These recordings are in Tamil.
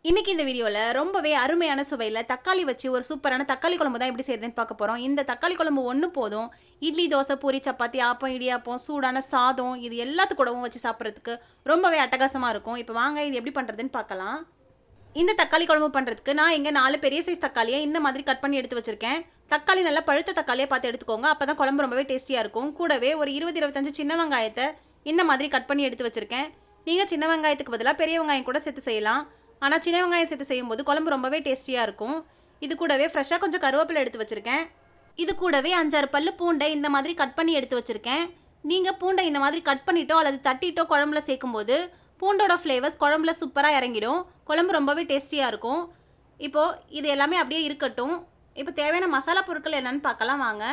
இன்னைக்கு இந்த வீடியோவில் ரொம்பவே அருமையான சுவையில் தக்காளி வச்சு ஒரு சூப்பரான தக்காளி குழம்பு தான் எப்படி செய்யறதுன்னு பார்க்க போகிறோம். இந்த தக்காளி குழம்பு ஒன்று போதும். இட்லி, தோசை, பூரி, சப்பாத்தி, ஆப்பம், இடியாப்பம், சூடான சாதம் இது எல்லாத்து கூடவும் வச்சு சாப்பிட்றதுக்கு ரொம்பவே அட்டகாசமாக இருக்கும். இப்போ வாங்க இது எப்படி பண்ணுறதுன்னு பார்க்கலாம். இந்த தக்காளி குழம்பு பண்ணுறதுக்கு நான் இங்கே 4 பெரிய சைஸ் தக்காளியை இந்த மாதிரி கட் பண்ணி எடுத்து வச்சுருக்கேன். தக்காளி நல்லா பழுத்த தக்காளியை பார்த்து எடுத்துக்கோங்க. அப்போ தான் குழம்பு ரொம்பவே டேஸ்டியாக இருக்கும். கூடவே ஒரு 20-25 சின்ன வெங்காயத்தை இந்த மாதிரி கட் பண்ணி எடுத்து வச்சுருக்கேன். நீங்கள் சின்ன வெங்காயத்துக்கு பதிலாக பெரிய வெங்காயம் கூட சேர்த்து செய்யலாம். ஆனால் சின்ன வெங்காயம் சேர்த்து செய்யும்போது குழம்பு ரொம்பவே டேஸ்டியாக இருக்கும். இது கூடவே ஃப்ரெஷ்ஷாக கொஞ்சம் கருவேப்பிலை எடுத்து வச்சுருக்கேன். இது கூடவே 5-6 பல்லு பூண்டை இந்த மாதிரி கட் பண்ணி எடுத்து வச்சுருக்கேன். நீங்கள் பூண்டை இந்த மாதிரி கட் பண்ணிட்டோ அல்லது தட்டிட்டோ குழம்புல சேர்க்கும்போது பூண்டோட ஃப்ளேவர்ஸ் குழம்புல சூப்பராக இறங்கிடும். குழம்பு ரொம்பவே டேஸ்டியாக இருக்கும். இப்போது இது எல்லாமே அப்படியே இருக்கட்டும். இப்போ தேவையான மசாலா பொருட்கள் என்னென்னு பார்க்கலாம் வாங்க.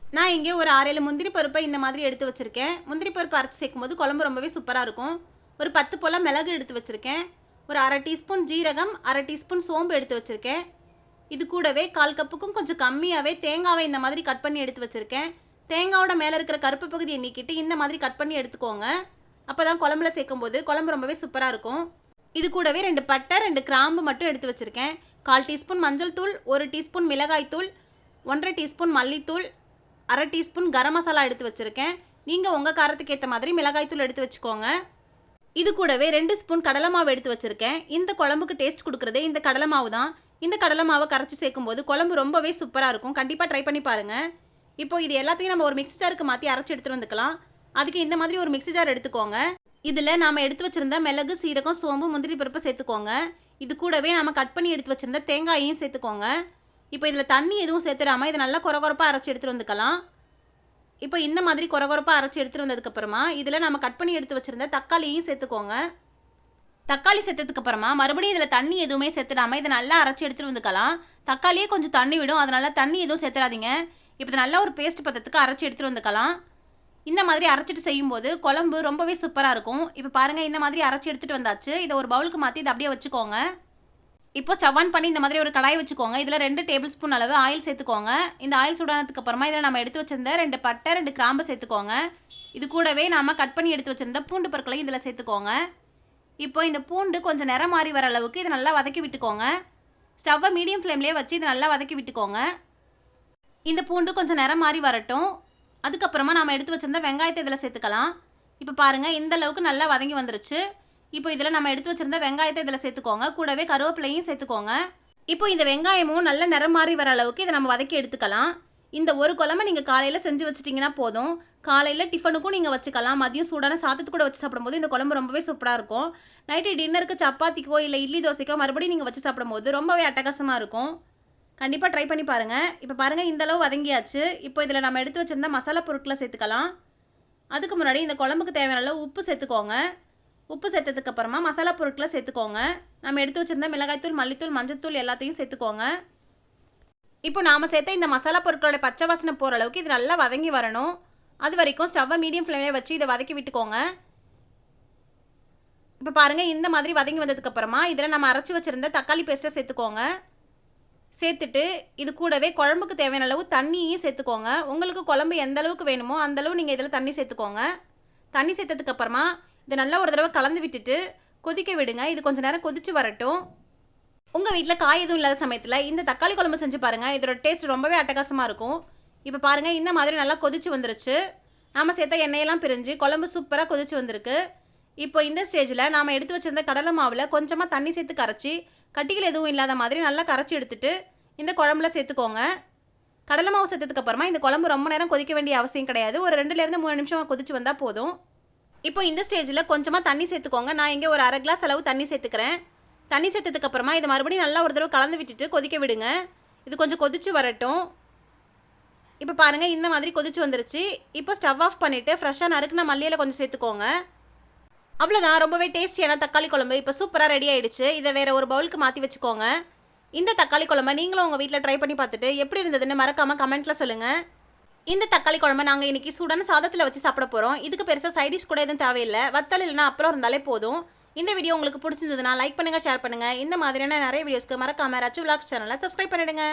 நான் இங்கே ஒரு 6-7 முந்திரி பருப்பை இந்த மாதிரி எடுத்து வச்சுருக்கேன். முந்திரி பருப்பு அரைச்சி சேர்க்கும்போது குழம்பு ரொம்பவே சூப்பராக இருக்கும். ஒரு 10 போல மிளகு எடுத்து வச்சுருக்கேன். ஒரு 1/2 டீஸ்பூன் ஜீரகம், 1/2 டீஸ்பூன் சோம்பு எடுத்து வச்சுருக்கேன். இது கூடவே 1/4 கப்புக்கும் கொஞ்சம் கம்மியாகவே தேங்காவை இந்த மாதிரி கட் பண்ணி எடுத்து வச்சுருக்கேன். தேங்காவோட மேலே இருக்கிற கருப்பு பகுதியை நீக்கிட்டு இந்த மாதிரி கட் பண்ணி எடுத்துக்கோங்க. அப்போ தான் குழம்புல சேர்க்கும்போது குழம்பு ரொம்பவே சூப்பராக இருக்கும். இது கூடவே 2 பட்டை, 2 கிராம்பு மட்டும் எடுத்து வச்சுருக்கேன். 1/4 டீஸ்பூன் மஞ்சள் தூள், 1 டீஸ்பூன் மிளகாய் தூள், 1/2 டீஸ்பூன் மல்லித்தூள், 1/2 டீஸ்பூன் கரம் மசாலா எடுத்து வச்சுருக்கேன். நீங்கள் உங்கள் காரத்துக்கு ஏற்ற மாதிரி மிளகாய் தூள் எடுத்து வச்சுக்கோங்க. இது கூடவே 2 ஸ்பூன் கடலை மாவு எடுத்து வச்சுருக்கேன். இந்த குழம்புக்கு டேஸ்ட் கொடுக்குறதே இந்த கடலை மாவு தான். இந்த கடலை மாவை கரைச்சி சேர்க்கும்போது குழம்பு ரொம்பவே சூப்பராக இருக்கும். கண்டிப்பாக ட்ரை பண்ணி பாருங்கள். இப்போ இது எல்லாத்தையும் நம்ம ஒரு மிக்ஸி ஜாருக்கு மாற்றி அரைச்சி எடுத்துகிட்டு வந்துக்கலாம். அதுக்கு இந்த மாதிரி ஒரு மிக்ஸி ஜார் எடுத்துக்கோங்க. இதில் நாம் எடுத்து வச்சுருந்த மிளகு, சீரகம், சோம்பு, முந்திரி பருப்பை சேர்த்துக்கோங்க. இது கூடவே நம்ம கட் பண்ணி எடுத்து வச்சுருந்த தேங்காயையும் சேர்த்துக்கோங்க. இப்போ இதில் தண்ணி எதுவும் சேர்த்துடாமல் இதை நல்லா கொரகொரப்பாக அரைச்சி எடுத்துகிட்டு வந்துக்கலாம். இப்போ இந்த மாதிரி கொரகொரப்பாக அரைச்சி எடுத்துகிட்டு வந்ததுக்கப்புறமா இதில் நம்ம கட் பண்ணி எடுத்து வச்சுருந்த தக்காளியும் சேர்த்துக்கோங்க. தக்காளி சேர்த்ததுக்கப்புறமா மறுபடியும் இதில் தண்ணி எதுவுமே சேர்த்துடாமல் இதை நல்லா அரைச்சி எடுத்துகிட்டு வந்துக்கலாம். தக்காளியே கொஞ்சம் தண்ணி விடும், அதனால் தண்ணி எதுவும் சேர்த்துடாதீங்க. இப்போ இது நல்லா ஒரு பேஸ்ட் பதத்துக்கு அரைச்சி எடுத்துகிட்டு வந்துக்கலாம். இந்த மாதிரி அரைச்சிட்டு செய்யும்போது குழம்பு ரொம்பவே சூப்பராக இருக்கும். இப்போ பாருங்கள், இந்த மாதிரி அரைச்சி எடுத்துகிட்டு வந்தாச்சு. இதை ஒரு பவுலுக்கு மாற்றி இதை அப்படியே வச்சுக்கோங்க. இப்போ ஸ்டவ் ஆன் பண்ணி இந்த மாதிரி ஒரு கடாய் வச்சுக்கோங்க. இதில் 2 டேபிள் ஸ்பூன் அளவு ஆயில் சேர்த்துக்கோங்க. இந்த ஆயில் சூடானதுக்கு அப்புறமா இதில் நம்ம எடுத்து வச்சிருந்த 2 பட்டை, 2 கிராம்பு சேர்த்துக்கோங்க. இது கூடவே நாம் கட் பண்ணி எடுத்து வச்சிருந்த பூண்டு பற்களையும் இதில் சேர்த்துக்கோங்க. இப்போ இந்த பூண்டு கொஞ்சம் நிறம் மாறி வர அளவுக்கு இதை நல்லா வதக்கி விட்டுக்கோங்க. ஸ்டவ்வை மீடியம் ஃப்ளேம்லேயே வச்சு இதை நல்லா வதக்கி விட்டுக்கோங்க. இந்த பூண்டு கொஞ்சம் நிறம் மாறி வரட்டும். அதுக்கப்புறமா நாம் எடுத்து வச்சிருந்த வெங்காயத்தை இதில் சேர்த்துக்கலாம். இப்போ பாருங்கள், இந்த அளவுக்கு நல்லா வதங்கி வந்துருச்சு. இப்போ இதில் நம்ம எடுத்து வச்சிருந்த வெங்காயத்தை இதில் சேர்த்துக்கோங்க. கூடவே கருவேப்பிலையும் சேர்த்துக்கோங்க. இப்போ இந்த வெங்காயமும் நல்ல நிறம் மாறி வர அளவுக்கு இதை நம்ம வதக்கி எடுத்துக்கலாம். இந்த ஒரு குழம்பு நீங்கள் காலையில் செஞ்சு வச்சிட்டிங்கன்னா போதும். காலையில் டிஃபனுக்கும் நீங்கள் வச்சுக்கலாம். மதியம் சூடான சாதத்து கூட வச்சு சாப்பிடும்போது இந்த குழம்பு ரொம்பவே சூப்பராக இருக்கும். நைட்டு டின்னருக்கு சப்பாத்திக்கோ இல்லை இட்லி தோசைக்கோ மறுபடியும் நீங்கள் வச்சு சாப்பிடும்போது ரொம்பவே அட்டகாசமாக இருக்கும். கண்டிப்பாக ட்ரை பண்ணி பாருங்கள். இப்போ பாருங்கள், இந்தளவு வதங்கியாச்சு. இப்போ இதில் நம்ம எடுத்து வச்சிருந்த மசாலா பொருட்களை சேர்த்துக்கலாம். அதுக்கு முன்னாடி இந்த குழம்புக்கு தேவையான அளவு உப்பு சேர்த்துக்கோங்க. உப்பு சேர்த்ததுக்கப்புறமா மசாலா பொருட்களை சேர்த்துக்கோங்க. நம்ம எடுத்து வச்சுருந்த மிளகாய்த்தூள், மல்லித்தூள், மஞ்சத்தூள் எல்லாத்தையும் சேர்த்துக்கோங்க. இப்போ நாம் சேர்த்த இந்த மசாலா பொருட்களோட பச்சை வாசனை போகிற அளவுக்கு இது நல்லா வதங்கி வரணும். அது வரைக்கும் ஸ்டவ்வை மீடியம் ஃப்ளேமில் வச்சு இதை வதக்கி விட்டுக்கோங்க. இப்போ பாருங்கள், இந்த மாதிரி வதங்கி வந்ததுக்கப்புறமா இதில் நம்ம அரைச்சி வச்சுருந்த தக்காளி பேஸ்ட்டை சேர்த்துக்கோங்க. சேர்த்துட்டு இது கூடவே குழம்புக்கு தேவையான அளவு தண்ணியும் சேர்த்துக்கோங்க. உங்களுக்கு குழம்பு எந்த அளவுக்கு வேணுமோ அந்தளவு நீங்கள் இதில் தண்ணி சேர்த்துக்கோங்க. தண்ணி சேர்த்ததுக்கப்புறமா இதை நல்லா ஒரு தடவை கலந்து விட்டுட்டு கொதிக்க விடுங்க. இது கொஞ்சம் நேரம் கொதித்து வரட்டும். உங்கள் வீட்டில் காய் எதுவும் இல்லாத சமயத்தில் இந்த தக்காளி குழம்பு செஞ்சு பாருங்கள். இதோட டேஸ்ட் ரொம்பவே அட்டகாசமாக இருக்கும். இப்போ பாருங்கள், இந்த மாதிரி நல்லா கொதிச்சு வந்துருச்சு. நாம் சேர்த்த எண்ணெயெல்லாம் பிரிஞ்சு குழம்பு சூப்பராக கொதிச்சு வந்திருக்கு. இப்போ இந்த ஸ்டேஜில் நாம் எடுத்து வச்சிருந்த கடலை மாவில் கொஞ்சமாக தண்ணி சேர்த்து கரைச்சி கட்டிகள் எதுவும் இல்லாத மாதிரி நல்லா கரைச்சி எடுத்துட்டு இந்த குழம்புல சேர்த்துக்கோங்க. கடலை மாவு சேர்த்ததுக்கப்புறமா இந்த குழம்பு ரொம்ப நேரம் கொதிக்க வேண்டிய அவசியம் கிடையாது. ஒரு 2-3 நிமிஷம் கொதிச்சு வந்தால் போதும். இப்போ இந்த ஸ்டேஜில் கொஞ்சமாக தண்ணி சேர்த்துக்கோங்க. நான் இங்கே ஒரு 1/2 கிளாஸ் அளவு தண்ணி சேர்த்துக்கிறேன். தண்ணி சேர்த்ததுக்கப்புறமா இதை மறுபடியும் நல்லா ஒரு தடவை கலந்து விட்டுட்டு கொதிக்க விடுங்க. இது கொஞ்சம் கொதிச்சு வரட்டும். இப்போ பாருங்கள், இந்த மாதிரி கொதிச்சு வந்துருச்சு. இப்போ ஸ்டவ் ஆஃப் பண்ணிவிட்டு ஃப்ரெஷ்ஷாக நறுக்குன மல்லியில் கொஞ்சம் சேர்த்துக்கோங்க. அவ்வளோதான், ரொம்பவே டேஸ்டியான தக்காளி குழம்பு இப்போ சூப்பராக ரெடி ஆகிடுச்சு. இதை வேறு ஒரு பவுலுக்கு மாற்றி வச்சுக்கோங்க. இந்த தக்காளி குழம்பை நீங்களும் உங்கள் வீட்டில் ட்ரை பண்ணி பார்த்துட்டு எப்படி இருந்ததுன்னு மறக்காமல் கமெண்ட்டில் சொல்லுங்கள். இந்த தக்காளி குழம்பு நாங்கள் இன்றைக்கி சூடான சாதத்தில் வச்சு சாப்பிட போகிறோம். இதுக்கு பெருசாக சைடிஷ் கூட எதுவும் தேவையில்லை. வத்தல் இல்லைனா அப்புறம் இருந்தாலே போதும். இந்த வீடியோ உங்களுக்கு பிடிச்சிருந்ததுன்னா லைக் பண்ணுங்கள், ஷேர் பண்ணுங்கள். இந்த மாதிரியான நிறைய வீடியோஸ்க்கு மறக்காமல் ரச்சு விலாக்ஸ் சேனலை சப்ஸ்கிரைப் பண்ணிவிடுங்க.